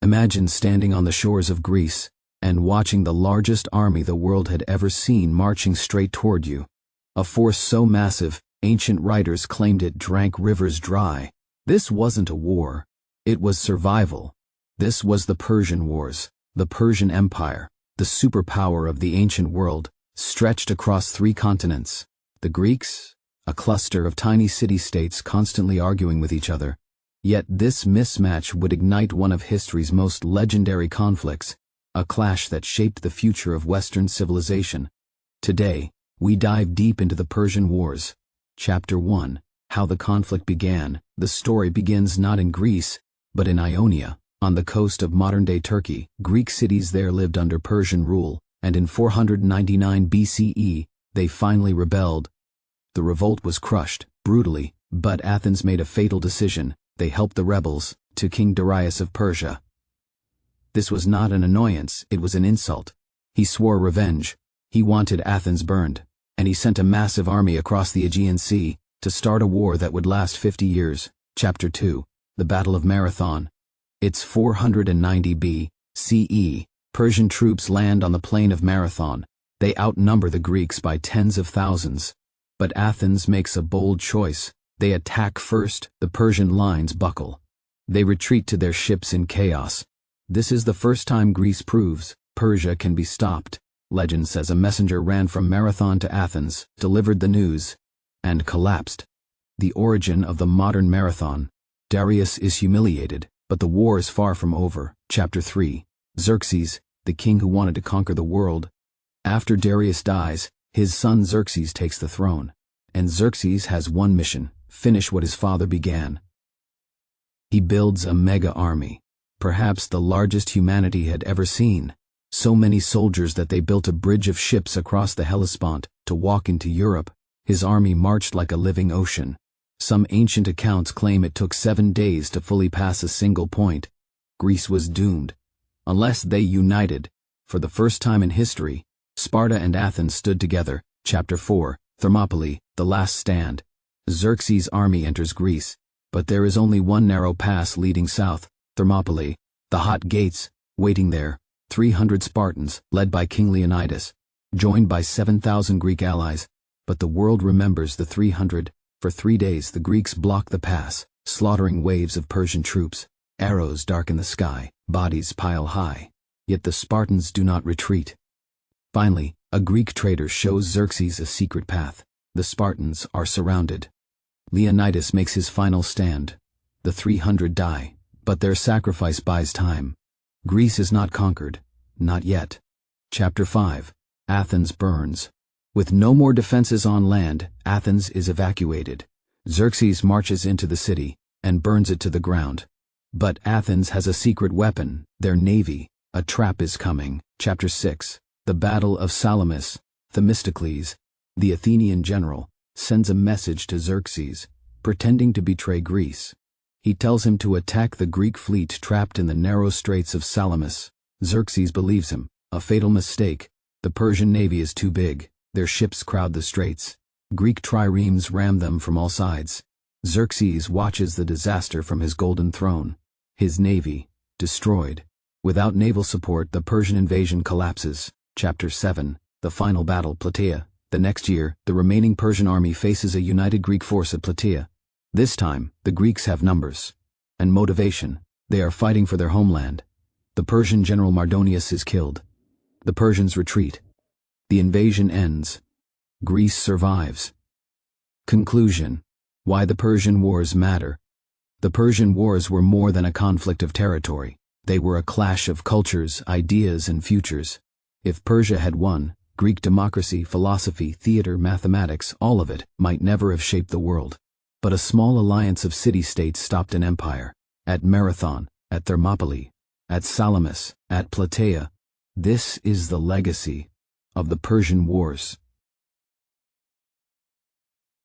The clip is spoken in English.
Imagine standing on the shores of Greece and watching the largest army the world had ever seen marching straight toward you. A force so massive, ancient writers claimed it drank rivers dry. This wasn't a war. It was survival. This was the Persian Wars, the Persian Empire, the superpower of the ancient world, stretched across 3 continents. The Greeks, a cluster of tiny city-states constantly arguing with each other. Yet this mismatch would ignite one of history's most legendary conflicts, a clash that shaped the future of Western civilization. Today, we dive deep into the Persian Wars. Chapter 1. How the conflict began. The story begins not in Greece, but in Ionia, on the coast of modern-day Turkey. Greek cities there lived under Persian rule, and in 499 BCE, they finally rebelled. The revolt was crushed, brutally, but Athens made a fatal decision. They helped the rebels, to King Darius of Persia. This was not an annoyance, it was an insult. He swore revenge. He wanted Athens burned, and he sent a massive army across the Aegean Sea to start a war that would last 50 years. Chapter 2. The Battle of Marathon. It's 490 BCE. Persian troops land on the plain of Marathon. They outnumber the Greeks by tens of thousands. But Athens makes a bold choice. They attack first, the Persian lines buckle. They retreat to their ships in chaos. This is the first time Greece proves Persia can be stopped. Legend says a messenger ran from Marathon to Athens, delivered the news, and collapsed. The origin of the modern Marathon. Darius is humiliated, but the war is far from over. Chapter 3. Xerxes, the king who wanted to conquer the world. After Darius dies, his son Xerxes takes the throne. And Xerxes has one mission: finish what his father began. He builds a mega army, perhaps the largest humanity had ever seen. So many soldiers that they built a bridge of ships across the Hellespont to walk into Europe. His army marched like a living ocean. Some ancient accounts claim it took 7 days to fully pass a single point. Greece was doomed. Unless they united. For the first time in history, Sparta and Athens stood together. Chapter 4. Thermopylae, the last stand. Xerxes' army enters Greece, but there is only one narrow pass leading south. Thermopylae, the hot gates, waiting there. 300 Spartans, led by King Leonidas, joined by 7,000 Greek allies. But the world remembers the 300. For 3 days the Greeks block the pass, slaughtering waves of Persian troops. Arrows darken the sky, bodies pile high. Yet the Spartans do not retreat. Finally, a Greek traitor shows Xerxes a secret path. The Spartans are surrounded. Leonidas makes his final stand. The 300 die, but their sacrifice buys time. Greece is not conquered. Not yet. Chapter 5. Athens burns. With no more defenses on land, Athens is evacuated. Xerxes marches into the city and burns it to the ground. But Athens has a secret weapon, their navy. A trap is coming. Chapter 6. The Battle of Salamis. Themistocles, the Athenian general, sends a message to Xerxes, pretending to betray Greece. He tells him to attack the Greek fleet trapped in the narrow straits of Salamis. Xerxes believes him. A fatal mistake. The Persian navy is too big. Their ships crowd the straits. Greek triremes ram them from all sides. Xerxes watches the disaster from his golden throne. His navy, destroyed. Without naval support, the Persian invasion collapses. Chapter 7. The final battle, Plataea. The next year, the remaining Persian army faces a united Greek force at Plataea. This time, the Greeks have numbers and motivation. They are fighting for their homeland. The Persian general Mardonius is killed. The Persians retreat. The invasion ends. Greece survives. Conclusion. Why the Persian Wars matter. The Persian Wars were more than a conflict of territory. They were a clash of cultures, ideas, and futures. If Persia had won, Greek democracy, philosophy, theater, mathematics, all of it, might never have shaped the world. But a small alliance of city-states stopped an empire. At Marathon, at Thermopylae, at Salamis, at Plataea. This is the legacy of the Persian Wars.